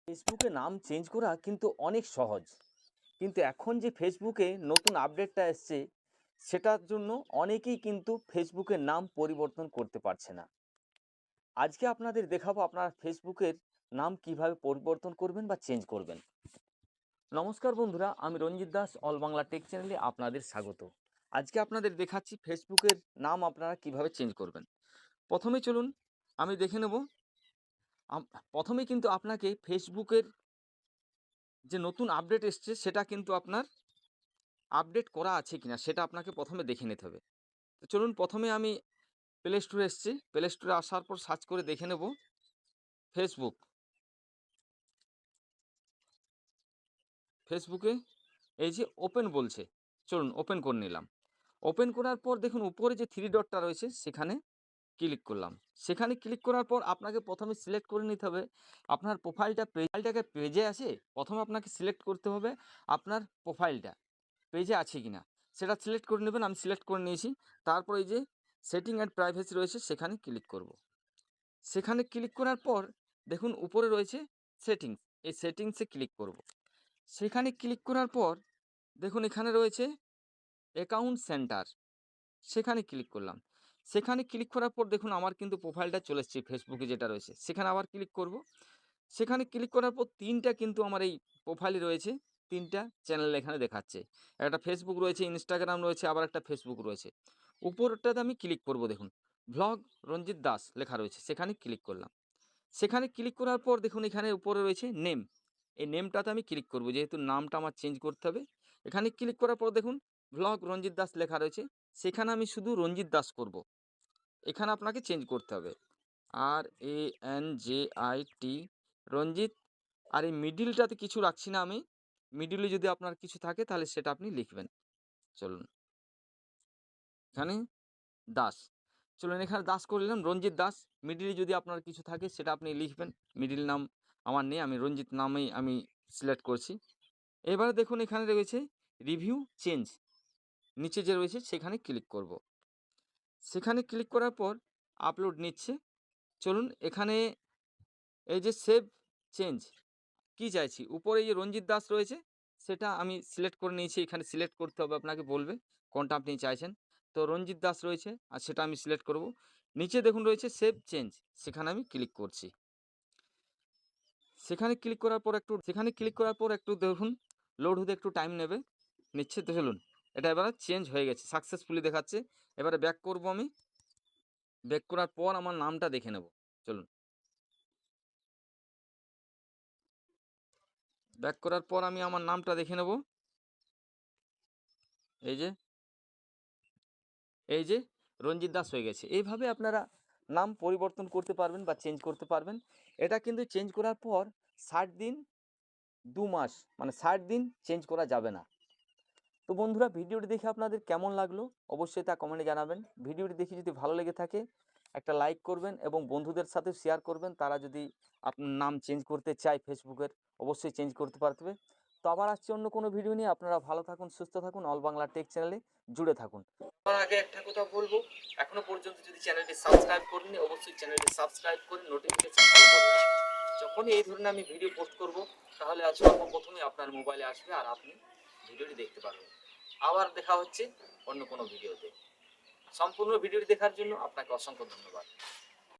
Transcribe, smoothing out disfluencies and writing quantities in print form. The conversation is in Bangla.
ফেসবুকে নাম চেঞ্জ করা কিন্তু অনেক সহজ, কিন্তু এখন যে ফেসবুকে নতুন আপডেটটা এসছে সেটার জন্য অনেকেই কিন্তু ফেসবুকের নাম পরিবর্তন করতে পারছে না। আজকে আপনাদের দেখাবো আপনারা ফেসবুকের নাম কিভাবে পরিবর্তন করবেন বা চেঞ্জ করবেন। নমস্কার বন্ধুরা, আমি রঞ্জিত দাস, অল বাংলা টেক চ্যানেলে আপনাদের স্বাগত। আজকে আপনাদের দেখাচ্ছি ফেসবুকের নাম আপনারা কিভাবে চেঞ্জ করবেন। প্রথমে চলুন আমি দেখে নেব। প্রথমে কিন্তু আপনাকে ফেসবুকের যে নতুন আপডেট এসছে সেটা কিন্তু আপনার আপডেট করা আছে কিনা সেটা আপনাকে প্রথমে দেখে নিতে হবে। তো চলুন, প্রথমে আমি প্লে স্টোরে এসেছি। প্লে স্টোরে আসার পর সার্চ করে দেখে নেব ফেসবুক। ফেসবুকে এই যে ওপেন বলছে, চলুন ওপেন করে নিলাম। ওপেন করার পর দেখুন উপরে যে থ্রি ডটটা রয়েছে সেখানে ক্লিক করলাম। সেখানে ক্লিক করার পর আপনাকে প্রথমে সিলেক্ট করে নিতে হবে আপনার প্রোফাইলটাকে পেজে আছে। প্রথমে আপনাকে সিলেক্ট করতে হবে আপনার প্রোফাইলটা পেজে আছে কিনা, সেটা সিলেক্ট করে নেবেন। আমি সিলেক্ট করে নিয়েছি। তারপর এই যে সেটিং অ্যান্ড প্রাইভেসি রয়েছে সেখানে ক্লিক করব। সেখানে ক্লিক করার পর দেখুন উপরে রয়েছে সেটিংস, এই সেটিংসে ক্লিক করব। সেখানে ক্লিক করার পর দেখুন এখানে রয়েছে অ্যাকাউন্ট সেন্টার, সেখানে ক্লিক করলাম। সেখানে ক্লিক করার পর দেখুন আমার কিন্তু প্রোফাইলটা চলে এসছে ফেসবুকে যেটা রয়েছে, সেখানে আবার ক্লিক করব। সেখানে ক্লিক করার পর তিনটা কিন্তু আমার এই প্রোফাইলে রয়েছে, তিনটা চ্যানেল এখানে দেখাচ্ছে। একটা ফেসবুক রয়েছে, ইনস্টাগ্রাম রয়েছে, আবার একটা ফেসবুক রয়েছে। উপরটাতে আমি ক্লিক করব, দেখুন ভ্লগ রঞ্জিত দাস লেখা রয়েছে, সেখানে ক্লিক করলাম। সেখানে ক্লিক করার পর দেখুন এখানে উপরে রয়েছে নেম, এই নেমটাতে আমি ক্লিক করব যেহেতু নামটা আমার চেঞ্জ করতে হবে। এখানে ক্লিক করার পর দেখুন ভ্লগ রঞ্জিত দাস লেখা রয়েছে, সেখানে আমি শুধু রঞ্জিত দাস করব। এখানে আপনাকে চেঞ্জ করতে হবে RANJIT রঞ্জিত। আর এই মিডিলটাতে কিছু রাখছি না আমি, মিডিলে যদি আপনার কিছু থাকে তাহলে সেটা আপনি লিখবেন। চলুন এখানে দাস, চলুন এখানে দাস করে নিলাম, রঞ্জিত দাস। মিডিলে যদি আপনার কিছু থাকে সেটা আপনি লিখবেন। মিডিল নাম আমার নেই, আমি রঞ্জিত নামেই আমি সিলেক্ট করছি। এবারে দেখুন এখানে রয়েছে রিভিউ চেঞ্জ, নিচে যে রয়েছে সেখানে ক্লিক করব। সেখানে ক্লিক করার পর আপলোড নিচ্ছে। চলুন এখানে এই যে সেভ চেঞ্জ কি চাইছি, উপরে এই যে রঞ্জিত দাস রয়েছে সেটা আমি সিলেক্ট করে নিয়েছি। এখানে সিলেক্ট করতে হবে, আপনাকে বলবে কোনটা আপনি চাইছেন। তো রঞ্জিত দাস রয়েছে আর সেটা আমি সিলেক্ট করব। নিচে দেখুন রয়েছে সেভ চেঞ্জ, সেখানে আমি ক্লিক করছি। সেখানে ক্লিক করার পর একটু দেখুন লোড হতে একটু টাইম নিচ্ছে। তো চলুন এটা এবারে চেঞ্জ হয়ে গেছে, সাকসেসফুলি দেখাচ্ছে। এবারে ব্যাক করব আমি। ব্যাক করার পর আমার নামটা দেখে নেব। চলুন ব্যাক করার পর আমি আমার নামটা দেখে নেব। এই যে রঞ্জিত দাস হয়ে গেছে। এইভাবে আপনারা নাম পরিবর্তন করতে পারবেন বা চেঞ্জ করতে পারবেন। এটা কিন্তু চেঞ্জ করার পর 60 দিন 2 মাস মানে 60 দিন চেঞ্জ করা যাবে না। তো বন্ধুরা, ভিডিওটি দেখে আপনাদের কেমন লাগলো অবশ্যই তা কমেন্টে জানাবেন। ভিডিওটি দেখে যদি ভালো লেগে থাকে একটা লাইক করবেন এবং বন্ধুদের সাথে শেয়ার করবেন। তারা যদি আপনার নাম চেঞ্জ করতে চায় ফেসবুকের, অবশ্যই চেঞ্জ করতে পারবে। তো আবার আসছে অন্য কোনো ভিডিও নিয়ে। আপনারা ভালো থাকুন, সুস্থ থাকুন, অল বাংলা টেক চ্যানেলে জুড়ে থাকুন। তার আগে একটা কথা বলবো, এখনো পর্যন্ত যদি চ্যানেলটি সাবস্ক্রাইব করেননি অবশ্যই চ্যানেলটি সাবস্ক্রাইব করে নোটিফিকেশন অন করবেন। যখনই এই ধরনের আমি ভিডিও পোস্ট করব তাহলে সর্বপ্রথমে আপনার মোবাইলে আসবে আর আপনি ভিডিওটি দেখতে পারবেন। আবার দেখা হচ্ছে অন্য কোনো ভিডিওতে। সম্পূর্ণ ভিডিওটি দেখার জন্য আপনাকে অসংখ্য ধন্যবাদ।